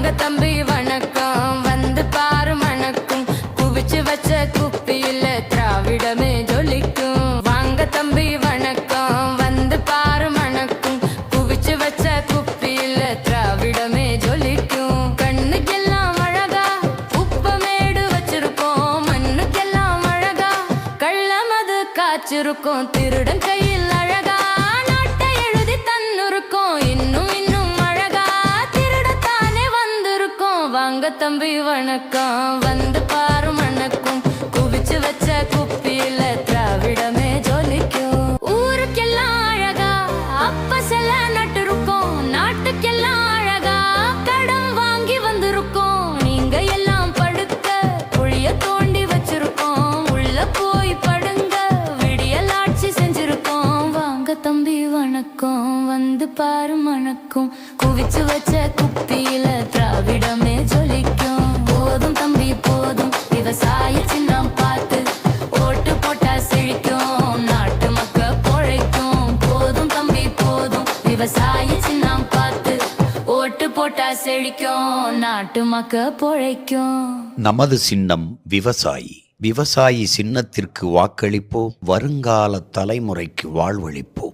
வாங்க தம்பி வணக்கம், வந்து பாரு மணக்கும், குவிச்சு வச்ச குப்பியில திராவிடமே ஜொலிக்கும். வாங்க தம்பி வணக்கம், வந்து பாரு மணக்கும், குவிச்சு வச்ச குப்பியில திராவிடமே ஜொலிக்கும். கண்ணுக்கெல்லாம் அழகா உப்பமேடு வச்சிருக்கோம், மண்ணுக்கெல்லாம் அழகா கள்ளமது காய்ச்சிருக்கோம். திருடன் கையில் அழகா நாட்டை எழுதி தன்னுருக்கோம், இன்னும் இன்னும் அழகா திருடத்தானே வந்திருக்கோம். வாங்க தம்பி வணக்கம், வந்து பாரு மணக்கும், குவிச்சு வச்ச குப்பியில திராவிடமே ஜொலிக்கும். ஊருக்கெல்லாம் அழகா அப்ப செல்ல நட்டிருக்கோம், நாட்டுக்கெல்லாம் அழகா கடன் வாங்கி வந்திருக்கோம். நீங்க எல்லாம் படுக்க குழிய தோண்டி வச்சிருக்கோம், உள்ள போய் படுங்க விடியல் ஆட்சி செஞ்சிருக்கோம். வாங்க தம்பி வணக்கம், வந்து பாரு மணக்கும், குவிச்சு வச்ச குப்பியில திராவிடமே ஜொலிக்கும். போதும் தம்பி போதும் விவசாய சின்னம் பார்த்து ஓட்டு போட்டா செழிக்கும், நாட்டு மக்க பொழைக்கும். போதும் தம்பி போதும் விவசாய சின்னம் பார்த்து ஓட்டு போட்டா செழிக்கும், நாட்டு மக்க பொழைக்கும். நமது சின்னம் விவசாயி. விவசாயி சின்னத்திற்கு வாக்களிப்போம், வருங்கால தலைமுறைக்கு வாழ்வளிப்போம்.